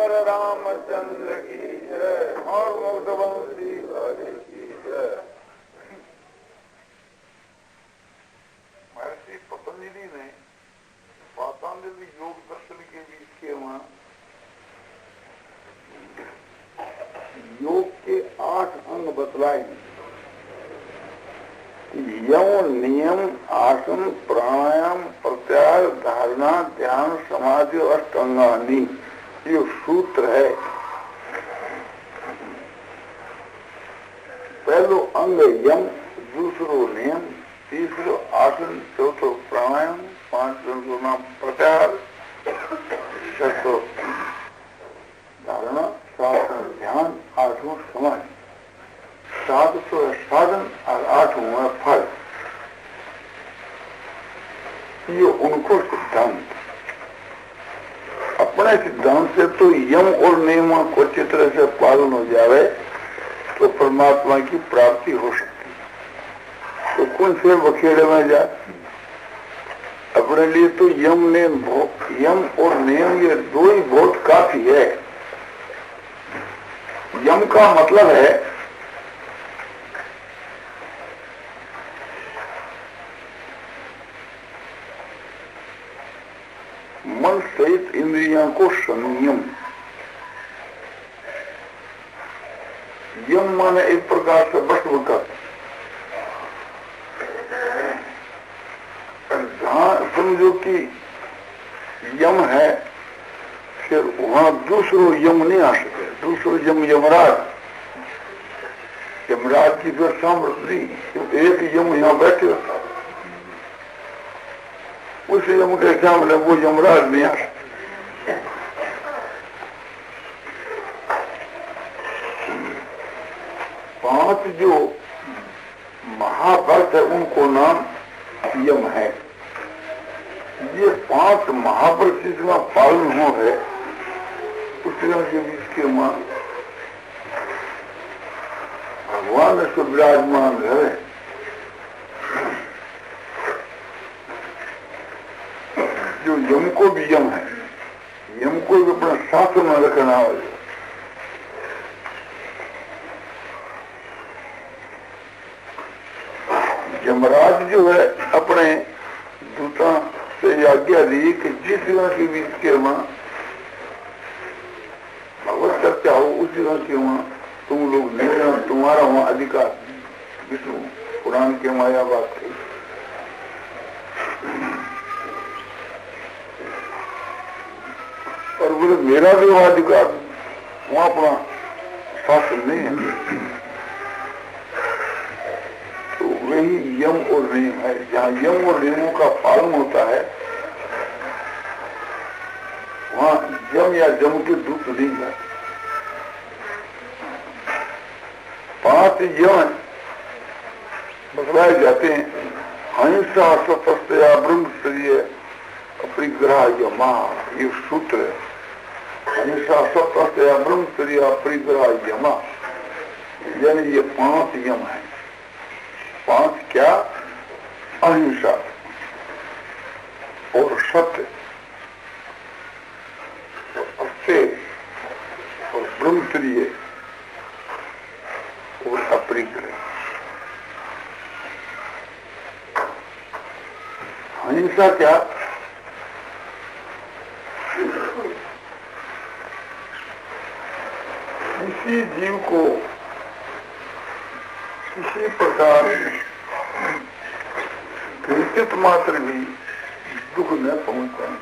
सियावर रामचंद्र की जय और मुक्तवंशी हरि की जय। महर्षि पतंजलि ने पातंजलि योग दर्शन के बीच के वहां योग के 8 अंग बतलाए। यम, नियम, आसन, प्राणायाम, प्रत्याहार, धारणा, ध्यान, समाधि और अष्टांगानी, ये सूत्र है। पहलो अंग यम, दूसरो नियम, तीसरो आसन, चौथो प्राणायाम, पांचवो नाम प्रत्याहार, छठो धारणा, सातवां ध्यान, आठवां समाधि, सातवां साधन और आठवां फल। ये उनको सिद्धांत। अपने सिद्धांत से तो यम और नियमों को अच्छी तरह से पालन हो जावे तो परमात्मा की प्राप्ति हो सकती है। तो कौन से बखेड़े में जा? अपने लिए तो यम और नियम ये दो ही बहुत काफी है। यम का मतलब है मन सहित इंद्रियों को संयम। यम माने एक प्रकार से वश कर। जहां समझो कि यम है, फिर वहां दूसरो यम नहीं आ सके। दूसरो यम यमराज, यमराज की फिर सामर्थ्य नहीं। एक यम यहाँ बैठे होता, उस यम के सामने वो यमराज नहीं आ सकते। पांच जो महाभक्त है उनको नाम यम है। ये 5 महाभक्त जिसका पालन हो है उसके बीच के मां भगवान से विराजमान है। जो यम को भी यम है, यम को भी अपना शास्त्र में रखना हो। यमराज जो है अपने दूतों से आज्ञा दी कि जिस जगह के बीच के वहां भगवत चर्चा हो उस जगह के वहां तुम लोग नहीं जाना, तुम्हारा वहां अधिकार। विष्णु पुराण के माया बात थी। और बोले मेरा भी वहां अधिकार, वहां अपना शासन नहीं है। तो वही यम और नियम है। जहाँ यम और नियमों का पालन होता है वहां यम या जम के दूत नहीं जाते। 5 यम बतलाए जाते हैं। अहिंसा, सत्य, ब्रह्मचर्य, अपरिग्रह, यमा, ये सूत्र है। अहिंसा, सत्य, ब्रह्मचर्य, अपरिग्रह, यमा, यानी ये 5 यम है। 5 क्या? अहिंसा और सत्य और अस्तेय और ब्रह्मचर्य और अपरिग्रह। अहिंसा क्या? किसी जीव को किसी प्रकार किंचित मात्र भी दुख न पहुंचाए।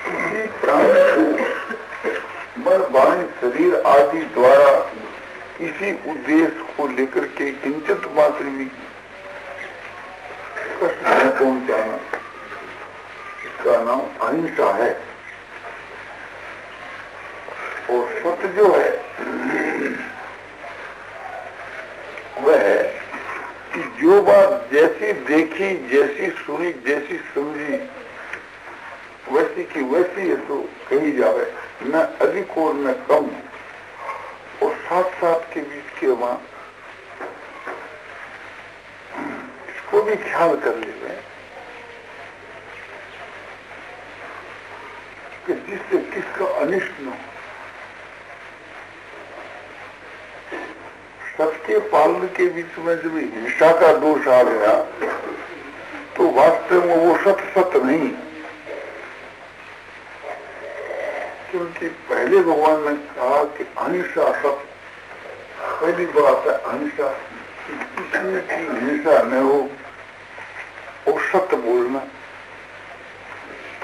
किसी प्राणी को मन, वाणी, शरीर आदि द्वारा किसी उद्देश्य को लेकर के किंचित मात्र भी कष्ट न पहुंचाना, इसका नाम अहिंसा है। और सत्य जो है वह है कि जो बात जैसी देखी, जैसी सुनी, जैसी समझी वैसी की वैसी है तो कही जावे, न अधिक और न कम। और साथ साथ के बीच के वहां इसको भी ख्याल कर ले कि जिससे किसका अनिष्ट न हो। सबके पालन के बीच में जब हिंसा का दोष आ गया तो वास्तव में वो सत्य नहीं, क्योंकि पहले भगवान ने कहा कि अहिंसा सत्य। पहली बात है अहिंसा, किसी की हिंसा न हो और सत्य बोलना।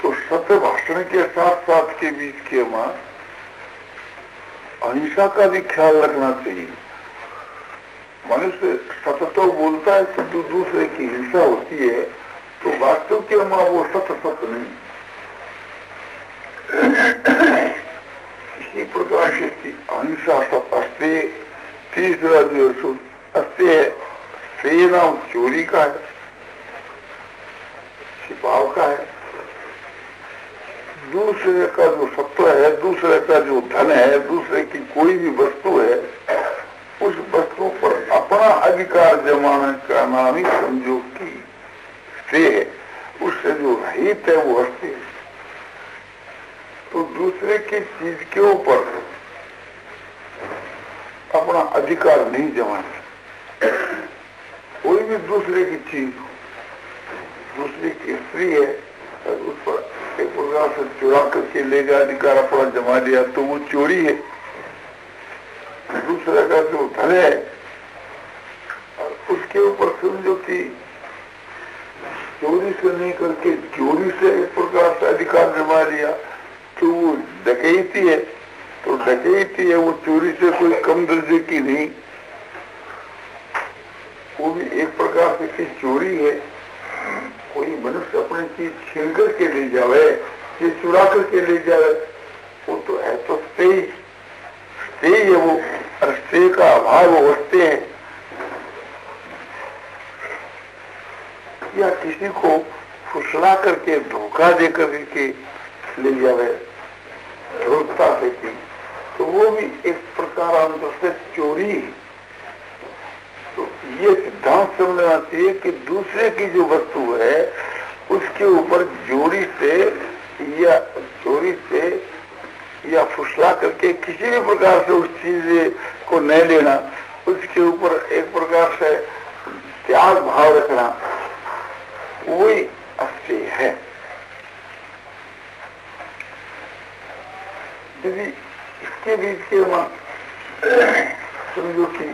तो सत्य भाषण के साथ साथ के बीच के मां अहिंसा का भी ख्याल रखना चाहिए। मनुष्य सत्य तो बोलता है तो दूसरे की हिंसा होती है तो वास्तव के मां वो सत्य नहीं। इसी प्रकार से अहिंसा सत्य अस्ते। तीसरा जो अस्ते है से नाम चोरी का है, छिपाव का है। दूसरे का जो सत्व है, दूसरे का जो धन है, दूसरे की कोई भी वस्तु है, उस वस्तु पर अपना अधिकार जमाने का नाम ही समझो की से है। उससे जो रहित है वो हस्ती है। तो दूसरे की चीज के ऊपर अपना अधिकार नहीं जमाना। कोई भी दूसरे की चीज, दूसरे की स्त्री है, उस पर एक प्रकार से चुरा करके ले गया, अधिकार अपना जमा लिया तो वो चोरी है। दूसरे का जो धन है उसके ऊपर समझो कि चोरी से नहीं करके चोरी से एक प्रकार से अधिकार जमा लिया तो वो डकैती है। तो डकैती है, वो चोरी से कोई कम दर्जे की नहीं, वो भी एक प्रकार से की चोरी है। कोई मनुष्य अपनी चीज छीन करके ले जावे, ये चुरा करके ले जावे, वो तो है तो स्टे है वो, और स्टे का अभाव वो स्टे है। या किसी को फुसला करके धोखा दे करके ले जावे ध्रुवता से की, तो वो भी एक प्रकार अंदर से चोरी है। तो ये सिद्धांत समझना चाहिए कि दूसरे की जो वस्तु है उसके ऊपर चोरी से या फुसला करके किसी भी प्रकार से उस चीज को नहीं लेना, उसके ऊपर एक प्रकार से त्याग भाव रखना, वही अच्छी है। यदि इसके बीच के समझो कि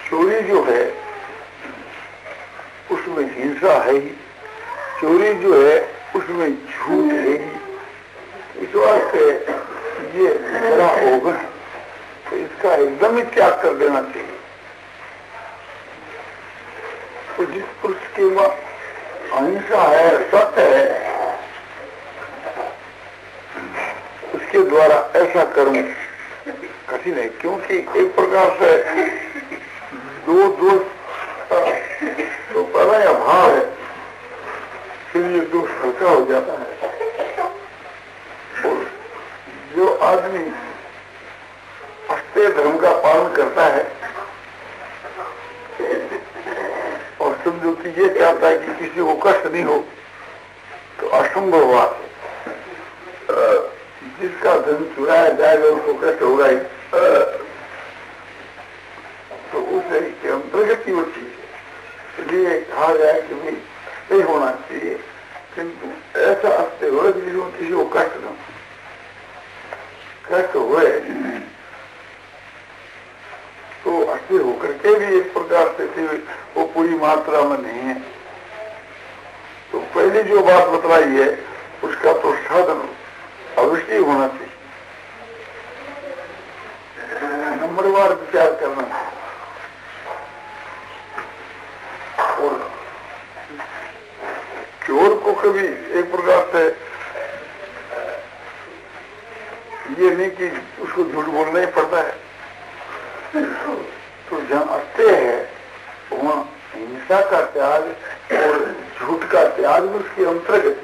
चोरी जो है उसमें हिंसा है ही, चोरी जो है उसमें झूठ है ही, इस वास्ते ये बड़ा अवगुण है। तो इसका एकदम ही त्याग कर देना चाहिए। तो जिस पुरुष के मां अहिंसा है, सत्य है, उसके द्वारा ऐसा कर्म कठिन है, क्योंकि एक प्रकार से दो दोष तो पहला अभाव है, फिर ये दोष हल्का हो जाता है। और जो आदमी अस्तेय धर्म का पालन करता है और समझो कि ये चाहता है कि किसी को कष्ट नहीं हो, तो असंभव बात है। जिसका धन चुराया जाएगा उसको कष्ट होगा ही, तो उसे अंतर्गति होती है। इसलिए कहा जाए कि भाई अस्तेय होना चाहिए, किंतु ऐसा अस्तेय हो जिसमें किसी को कष्ट न कष्ट हुए, तो अस्थिर होकर के भी एक प्रकार से वो पूरी मात्रा में नहीं है। तो पहली जो बात बतलाई है उसका तो साधन अवश्य होना चाहिए, नंबरवार विचार करना। और चोर को कभी एक प्रकार से ये नहीं कि उसको झूठ बोलना ही पड़ता है। तो जहाँ अस्तेय है वहाँ हिंसा का त्याग और झूठ का त्याग भी उसकी अंतर्गत।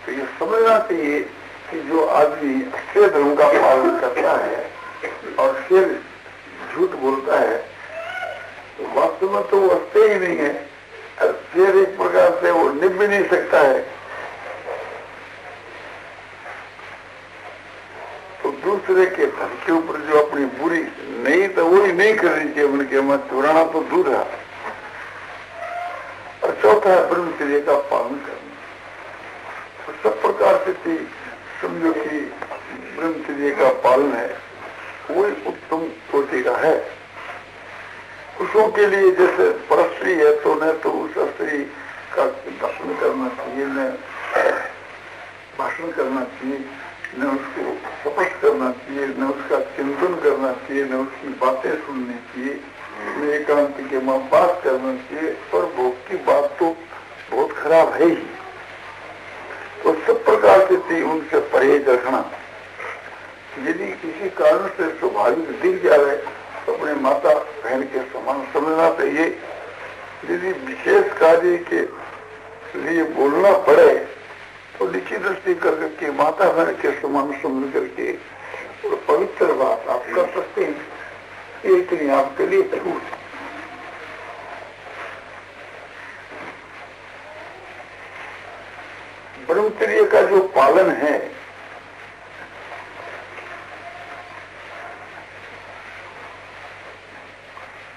तो ये समझना चाहिए कि जो आदमी अस्तेय धर्म का पालन करता है और फिर झूठ बोलता है, तो वास्तव में तो वो अस्तेय ही नहीं है, और फिर एक प्रकार से वो निभ भी नहीं सकता है। दूसरे के धन के ऊपर जो अपनी बुरी नहीं तो वही नहीं करनी चाहिए, उनके मत चुराना तो दूर है। और चौथा है ब्रह्मचर्य का पालन करना। तो सब प्रकार से समझो कि ब्रह्मचर्य का पालन है वही उत्तम कोटि का है। पुरुषों के लिए जैसे परस्त्री है तो न तो उस स्त्री का दर्शन करना चाहिए, न भाषण करना चाहिए, न उसको स्पर्श करना चाहिए, न उसका चिंतन करना चाहिए, न उसकी बातें सुननी चाहिए, न एकांत के मां बात करना चाहिए। पर भोग की बात तो बहुत खराब है ही। तो सब प्रकार से उनसे परहेज रखना। यदि किसी कारण से स्वाभाविक दिख जाए तो अपने माता बहन के समान समझना चाहिए। यदि विशेष कार्य के लिए बोलना पड़े तो लिखी दृष्टि करके माता बहन के समान समझ करके और पवित्र बात आप कर सकते हैं, ये इतनी आपके लिए छूट। ब्रह्मचर्य का जो पालन है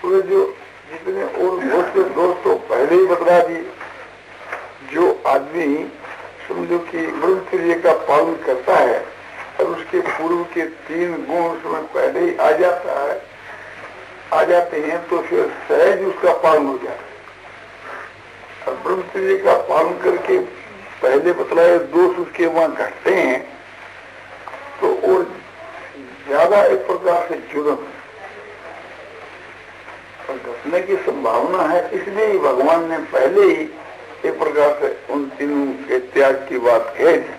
तो जो जितने और बहुत से दोस्तों पहले ही बतला दिए, जो आदमी समझो कि ब्रह्मचर्य का पालन करता है और उसके पूर्व के 3 गुण उसमें पहले ही आ जाते हैं तो फिर सहज उसका पालन हो जाता है। और ब्रह्मचर्य का पालन करके पहले बतलाए दोष उसके वहां घटते हैं तो और ज्यादा एक प्रकार से जुर्म और घटने की संभावना है। इसलिए ही भगवान ने पहले ही एक प्रकार से उन तीनों के त्याग की बात कह दी।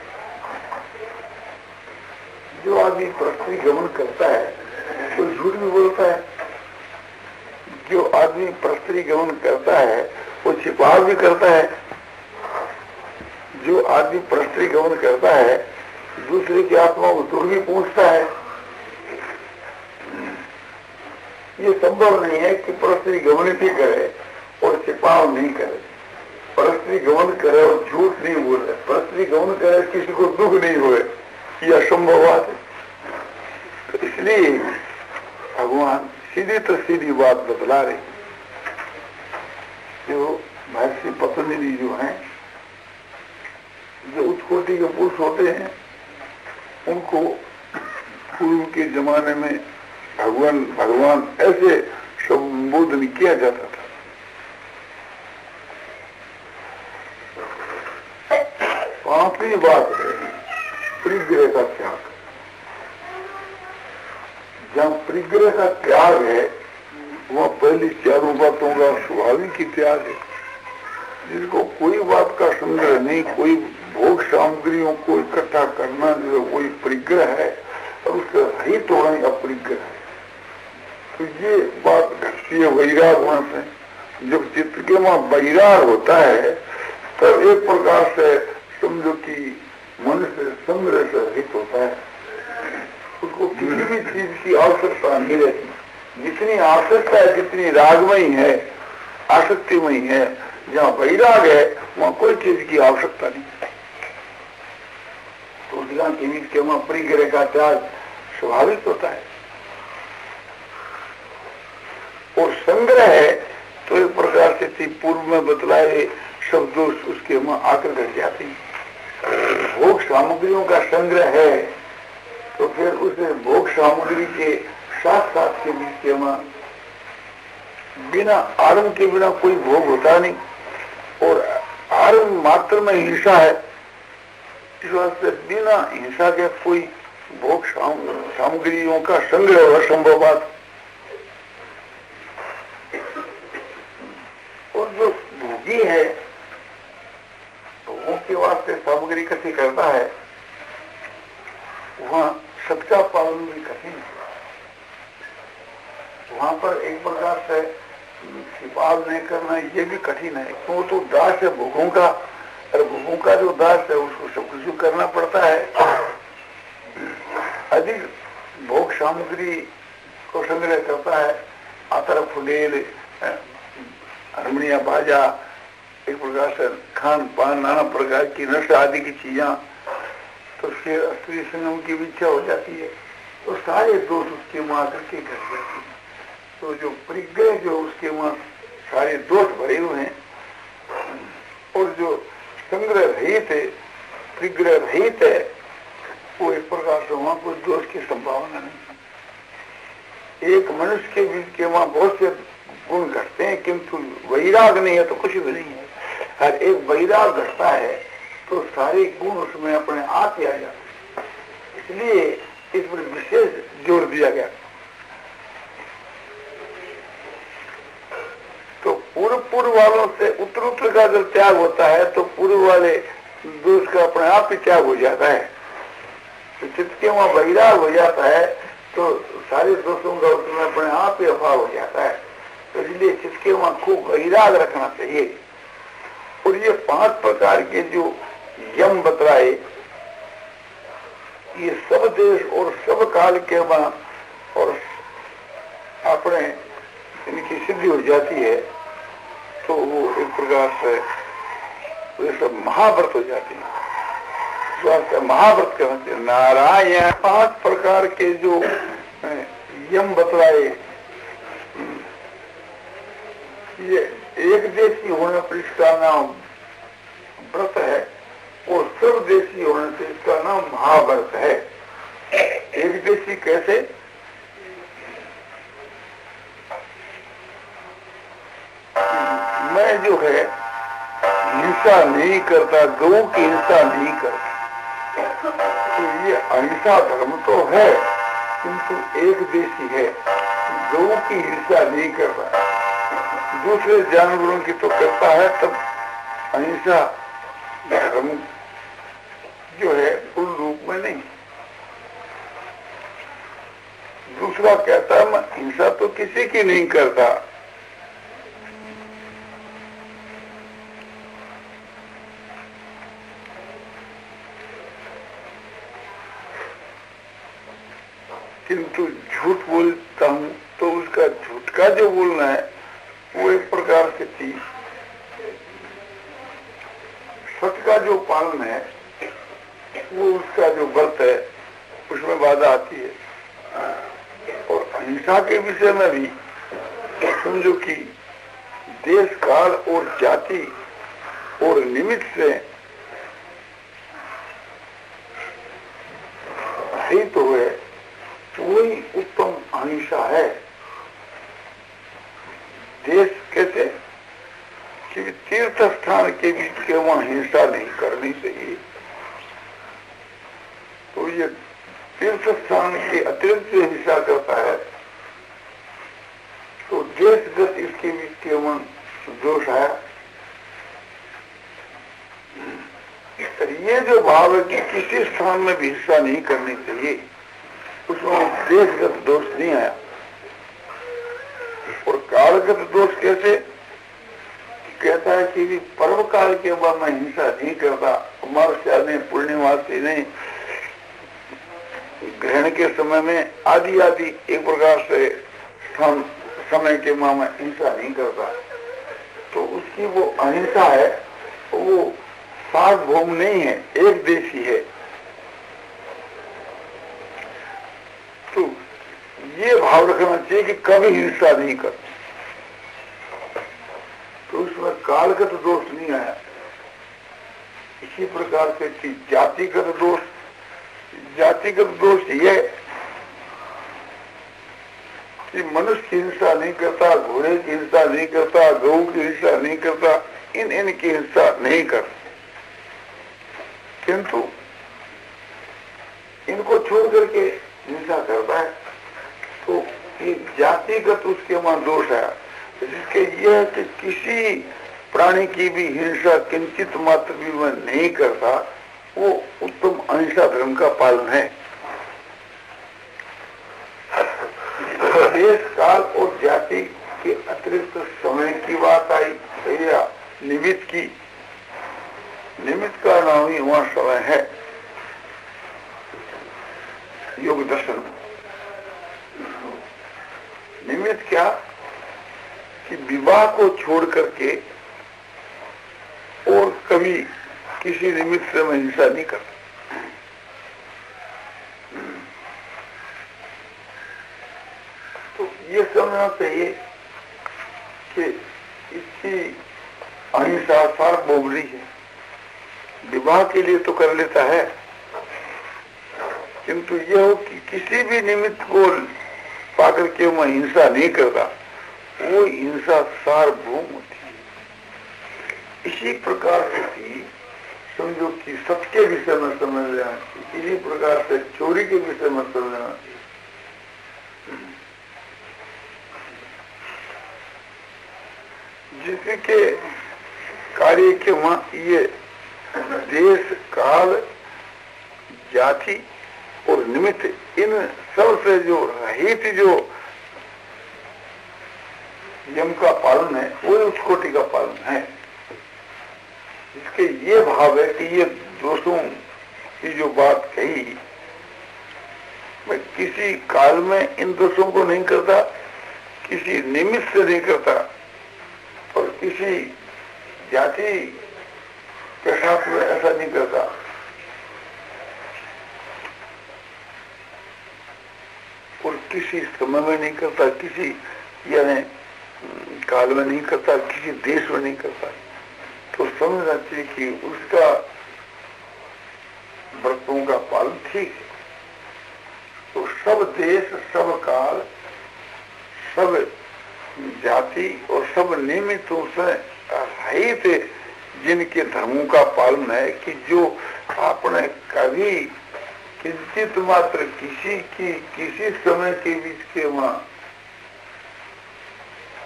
जो आदमी पृथ्वी गमन करता है तो झूठ भी बोलता है, जो आदमी पृथ्वी गमन करता है वो छिपाव भी करता है, जो आदमी पृथ्वी गमन करता है दूसरे की आत्मा को दुख भी पहुंचता है। ये संभव नहीं है कि पृथ्वी गमन भी करे और छिपाव नहीं करे, पृथ्वी गमन करे और झूठ नहीं बोले, पृथ्वी गमन करे किसी को दुख नहीं हुए, यह असंभव बात है। तो इसलिए भगवान सीधी तो सीधी बात बतला रहे। जो महर्षि पतंजलि जो हैं, जो उत्कोटि के पुरुष होते हैं, उनको पूर्व के जमाने में भगवान ऐसे संबोधन किया जाता था। पांचवी बात है परिग्रह का त्याग। जहाँ परिग्रह का त्याग है वह पहली 4 बातों का स्वाभाविक ही त्याग है। जिसको कोई बात का संग्रह नहीं, कोई भोग सामग्रियों को इकट्ठा करना जो कोई परिग्रह है और उसका रहित होना ही अपरिग्रह है। तो ये बात घटती है वैराग वहां से। जब चित्त के वहां वैराग होता है तब एक प्रकार से समझो कि मन से संग्रह से रहित होता है, उसको किसी भी चीज की आवश्यकता नहीं रहती। जितनी आवश्यकता है, जितनी रागमयी है, आसक्तिमयी है, जहाँ वैराग है वहाँ कोई चीज की आवश्यकता नहीं। तो के वहाँ परिग्रह का त्याग स्वाभाविक होता है। और संग्रह है तो एक प्रकार से पूर्व में बतलाए शब्दों उसके वहां आकर घट जाते हैं। भोग सामग्रियों का संग्रह है तो फिर उस भोग सामग्री के साथ साथ के बीच के वहां बिना आरंभ के बिना कोई भोग होता नहीं, और आरंभ मात्र में हिंसा है। इस वास्ते बिना हिंसा के कोई भोग सामग्रियों का संग्रह असंभव बात। और जो भोगी है भोगों के वास्ते सामग्री इकट्ठी करता है वहां सबका पालन भी कठिन है। वहां पर एक प्रकार से छिपाव नहीं करना ये भी कठिन है, क्यों तो दास है भोगों का, और भोगों का जो दास है उसको सब कुछ करना पड़ता है। अधिक भोग सामग्री को संग्रह करता है, आतर फुलेल हारमोनिया बाजा, एक प्रकार से खान पान नाना प्रकार की नशा आदि की चीजा, तो फिर स्त्री संगम की भी इच्छा हो जाती है। तो सारे दोष उसके वहां करके घट जाते हैं। तो जो परिग्रह जो उसके वहां सारे दोष भरे हुए हैं, और जो संग्रह रहित है, परिग्रह रहित है, वो एक प्रकार से वहां कोई दोष की संभावना नहीं। एक मनुष्य के बीच के वहां बहुत से गुण घटते हैं, किंतु वैराग नहीं है तो कुछ भी नहीं है। हर एक वैराग घटता है तो सारे गुण उसमें अपने आप ही आ जाते हैं। इसलिए इस पर विशेष जोर दिया गया। तो पूर्व वालों से उत्तर का जब त्याग होता है तो पूर्व वाले दोष का अपने आप ही त्याग हो जाता है। तो चित्त के वहां वैराग हो जाता है तो सारे दोषों का उसमें अपने आप ही अभाव हो जाता है। तो इसलिए चित्त के वहां खूब वैराग रखना चाहिए। और ये 5 प्रकार के जो यम बतलाए, ये सब देश और सब काल के वहां और अपने इनकी सिद्धि हो जाती है, तो वो एक प्रकार से वे सब महाव्रत हो जाते हैं। महाव्रत कहते हैं। नारायण 5 प्रकार के जो यम बतलाए, ये एक देशी होने पर इसका नाम व्रत है, और सब देशी होने से इसका नाम महाव्रत है। एक देशी कैसे? मैं जो है हिंसा नहीं करता, गौ की हिंसा नहीं करता, तो ये अहिंसा धर्म तो है, किंतु एक देशी है, गौ की हिंसा नहीं करता। दूसरे जानवरों की तो करता है, तब अहिंसा धर्म जो है पूर्ण रूप में नहीं। दूसरा कहता है मैं हिंसा तो किसी की नहीं करता। किंतु झूठ बोलता हूं तो उसका झूठ का जो बोलना है वो एक प्रकार से चीज, सत्य का जो पालन है वो उसका जो व्रत है उसमें बाधा आती है। और अहिंसा के विषय में भी समझो कि देश काल और जाति और निमित्त से ही तो है, वही उत्तम अहिंसा है। देश कैसे कि तीर्थ स्थान के बीच के वहां हिंसा नहीं करनी चाहिए। तो ये तीर्थ स्थान के अतिरिक्त हिंसा करता है तो देशगत इसके बीच के वहां दोष है। ये जो भाव है कि किसी स्थान में भी हिंसा नहीं करनी चाहिए, उसमें देशगत दोष नहीं आया। और कालगत दोष कैसे? कहता है कि पर्व काल के बाद मैं हिंसा नहीं करता, अमावस्या ने, पूर्णिमासी ने, ग्रहण के समय में आदि आदि एक प्रकार से समय के मां में हिंसा नहीं करता। तो उसकी वो अहिंसा है, वो सार्वभौम नहीं है, एक देशी है। तो ये भाव रखना चाहिए कि कभी हिंसा नहीं कर, तो उसमें कालगत दोष नहीं आया। इसी प्रकार से कि जातिगत दोष ये कि मनुष्य की हिंसा नहीं करता, घोड़े की हिंसा नहीं करता, गऊ की हिंसा नहीं करता, इनकी हिंसा नहीं करता, किंतु इनको छोड़ करके हिंसा करता है। तो ये जातिगत उसके वहां दोष है, जिसके ये है कि किसी प्राणी की भी हिंसा किंचित मात्र भी वह नहीं करता, वो उत्तम अहिंसा धर्म का पालन है। देश काल और जाति के अतिरिक्त समय की बात आई या निमित्त की, निमित्त का नाम ही वहां समय है योग दर्शन। निमित्त क्या कि विवाह को छोड़ करके और कभी किसी निमित्त से मैं हिंसा नहीं करता। ये समझना चाहिए कि इसकी अहिंसा सार्वभौमिक है। विवाह के लिए तो कर लेता है, किंतु यह हो कि किसी भी निमित्त को पाकर के वह हिंसा नहीं करता, वो हिंसा सार्वभौम होती है। इसी प्रकार से भी समझो कि सत्य के विषय में समझ लेना चाहिए, इसी प्रकार से चोरी के विषय में समझ लेना चाहिए। जिसके कार्य के वहां ये देश, काल, जाति और निमित्त, इन सब से जो रहित जो यम का पालन है, वो उस कोटि का पालन है। इसके ये भाव है कि ये दोषों की जो बात कही, मैं किसी काल में इन दोषों को नहीं करता, किसी निमित्त से नहीं करता, और किसी जाति के साथ में ऐसा नहीं करता। और किसी समय में नहीं करता, किसी यानी काल में नहीं करता, किसी देश में नहीं करता। तो समझना चाहिए कि उसका व्रतों का पालन ठीक है। तो सब देश, सब काल, सब जाति और सब निमित्तों से रहित जिनके धर्मों का पालन है, कि जो आपने कभी किंचित मात्र किसी समय के बीच के वहां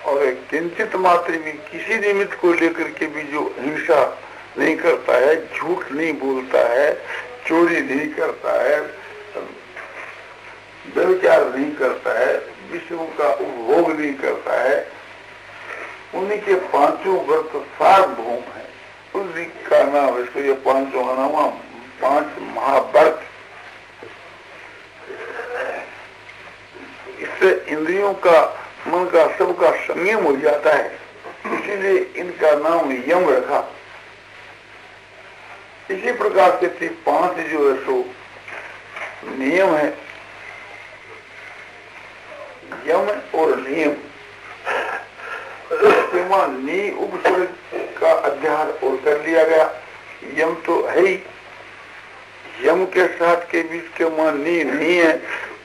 और किंचित मात्र भी किसी निमित्त को लेकर के भी जो हिंसा नहीं करता है, झूठ नहीं बोलता है, चोरी नहीं करता है, व्यभिचार नहीं करता है, विषयों का उपभोग नहीं करता है, उन्हीं के पांचों व्रत सार्वभौम है। उसी का नाम, इसको ये पांचों का नाम 5 महाव्रत। इससे इंद्रियों का, मन का, सबका संयम हो जाता है, इसीलिए इनका नाम यम रखा। इसी प्रकार से 5 जो है सो नियम है, यम और नियम। नी उपसर्ग का अध्याय और कर लिया गया। यम तो है ही, यम के साथ के बीच के मान नी नहीं है,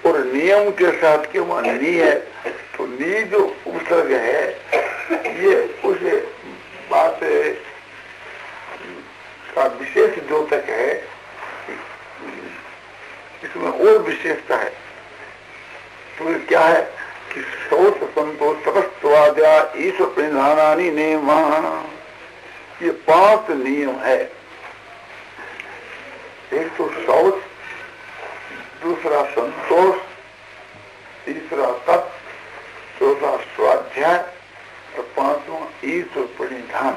और नियम के साथ के मान नी है। तो नी जो उपसर्ग है, ये उस बात का विशेष द्योतक है, इसमें और विशेषता है। तो क्या है कि शौच, संतोष, तपस्वाद्या, ईश्वर प्रणिधानानि नियम, ये 5 नियम है। एक तो शौच, दूसरा संतोष, तीसरा तप, चौथा स्वाध्याय और 5वां ईश्वर प्रणिधान।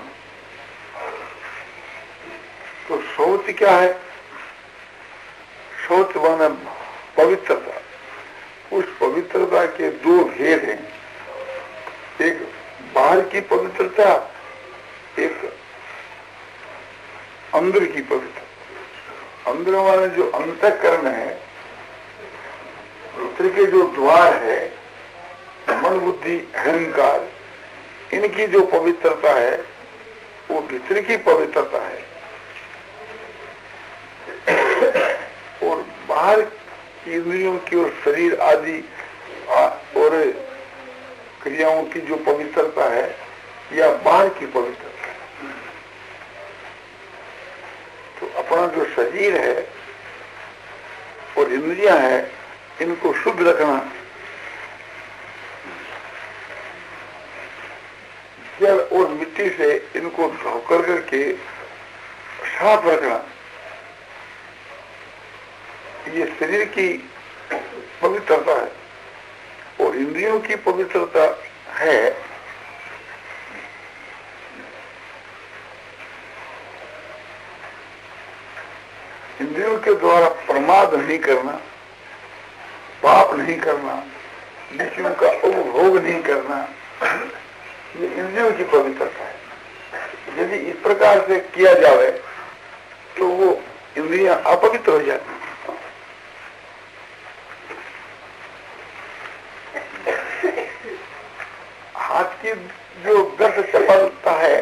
तो शौच क्या है? शौच माने पवित्रता। उस पवित्रता के 2 भेद हैं, एक बाहर की पवित्रता, एक अंदर की पवित्रता। अंदर वाले जो अंतःकरण है, भीतर के जो द्वार है, मन, बुद्धि, अहंकार, इनकी जो पवित्रता है, वो भीतर की पवित्रता है। और बाहर इंद्रियों की और शरीर आदि और क्रियाओं की जो पवित्रता है, या बाहर की पवित्रता है। तो अपना जो शरीर है और इंद्रियां हैं, इनको शुद्ध रखना, जल और मिट्टी से इनको धोकर करके साफ रखना, ये शरीर की पवित्रता है। और इंद्रियों की पवित्रता है इंद्रियों के द्वारा प्रमाद नहीं करना, पाप नहीं करना, विषयों का उपभोग नहीं करना, ये इंद्रियों की पवित्रता है। यदि इस प्रकार से किया जाए तो वो इंद्रियां अपवित्र हो जाती। हाथ की जो व्यर्थ चपलता है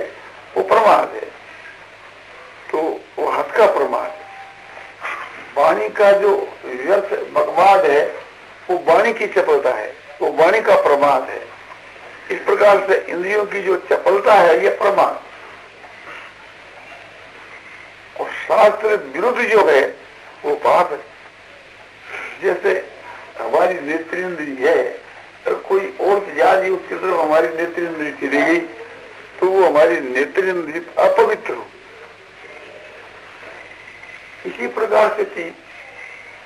वो प्रमाद है, तो वो हाथ का प्रमाद है। वाणी का जो व्यर्थ बकवाद है वो वाणी की चपलता है, वो वाणी का प्रमाद है। इस प्रकार से इंद्रियों की जो चपलता है ये प्रमाद, और शास्त्र विरुद्ध जो है वो पाप है। जैसे हमारी नेत्रेंद्री है, अगर कोई और जा रही उसकी तरफ हमारी नेत्रेंद्री चली गई तो वो हमारी नेत्रेंद्री अपवित्र हो। इसी प्रकार से थी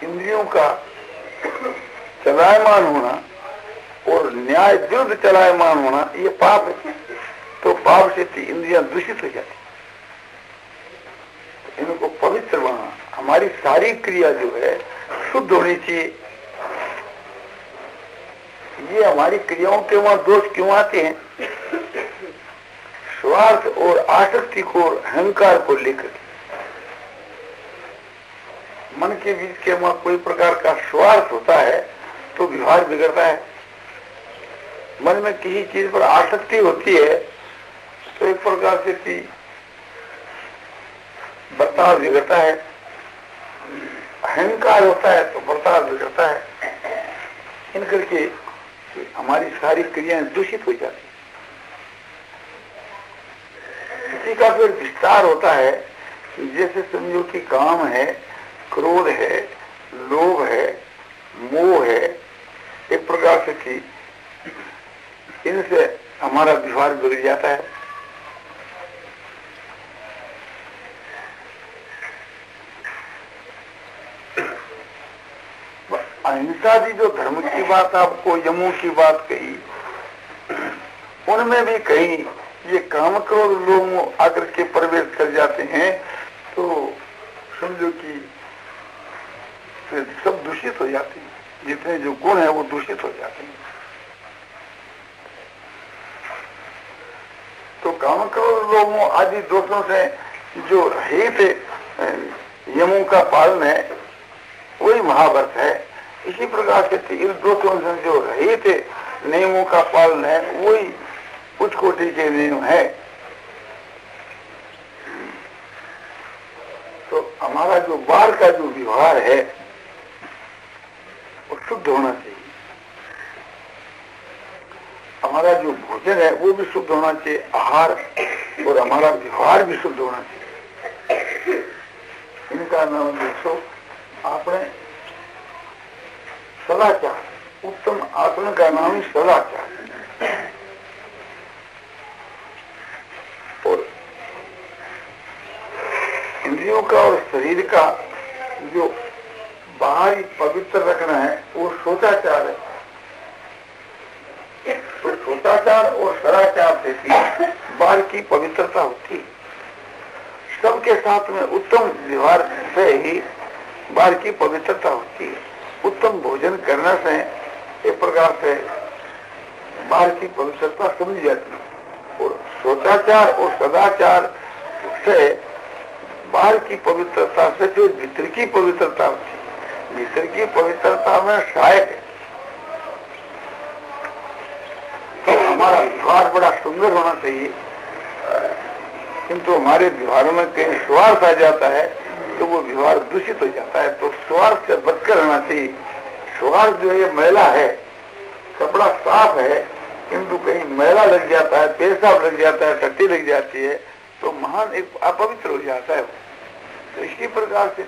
इंद्रियों का चलायमान होना और न्याय विरुद्ध चलायमान होना ये पाप है। तो पाप से थी इंद्रियां दूषित हो जाती, इनको पवित्र बनाना। हमारी सारी क्रिया जो है शुद्ध होनी चाहिए। ये हमारी क्रियाओं के वहां दोष क्यों आते हैं? स्वार्थ और आसक्ति को, अहंकार को लेकर मन के बीच के वहां कोई प्रकार का स्वार्थ होता है तो व्यवहार बिगड़ता है। मन में किसी चीज पर आसक्ति होती है तो एक प्रकार से बर्ताव बिगड़ता है, अहंकार होता है तो बर्ताव बिगड़ता है। इन करके हमारी सारी क्रियाएं दूषित हो जाती। किसी का फिर विस्तार होता है, जैसे समझो कि काम है, क्रोध है, लोभ है, मोह है, एक प्रकार से कि इनसे हमारा व्यवहार बिगड़ जाता है। अहिंसा की जो धर्म की बात आपको, यमों की बात कही, उनमें भी कहीं ये काम क्रोध लोग आकर के प्रवेश कर जाते हैं तो समझो कि सब दूषित हो जाते हैं। जितने जो गुण है वो दूषित हो जाते हैं। तो काम क्रोध लोगों आदि दोषों से जो रहित यमों का पालन है वही महाव्रत है। इसी प्रकार से इन दोषों से जो रहित नियमों का पालन है वही उच्च कोटि के नियम है। तो हमारा जो बाहर का जो व्यवहार है वो शुद्ध होना चाहिए। हमारा जो भोजन है वो भी शुद्ध होना चाहिए, आहार, और हमारा व्यवहार भी शुद्ध होना चाहिए। इनका नाम देखो आपने सदाचार, उत्तम आचरण का नाम ही सदाचार। और इंद्रियों का और शरीर का जो बाहरी पवित्र रखना है वो सोचाचार है। तो सोचाचार और सदाचार से बाहर की पवित्रता होती है। सबके साथ में उत्तम व्यवहार से ही बाहर की पवित्रता होती है। उत्तम भोजन करने से एक प्रकार से बाहर की पवित्रता समझ जाती है। और सोचाचार और सदाचार से बाहर की पवित्रता से जो भीतर की पवित्रता होती है, भीतर की पवित्रता में सहायक है। तो हमारा व्यवहार बड़ा सुंदर होना चाहिए, किंतु हमारे व्यवहारों में कहीं स्वार्थ आ जाता है तो वो व्यवहार दूषित हो जाता है। तो स्वार्थ से बचकर रहना चाहिए। स्वार्थ जो है मैला है, कपड़ा साफ है किंतु कहीं मैला लग जाता है, पेशाब लग जाता है, टट्टी लग जाती है तो महान एक अपवित्र हो जाता है। तो इसी प्रकार से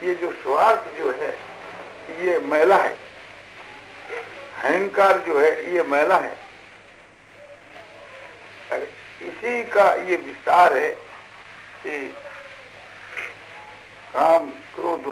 ये जो स्वार्थ जो है ये मैला है, अहंकार जो है ये मैला है। इसी का ये विस्तार है कि काम क्रोध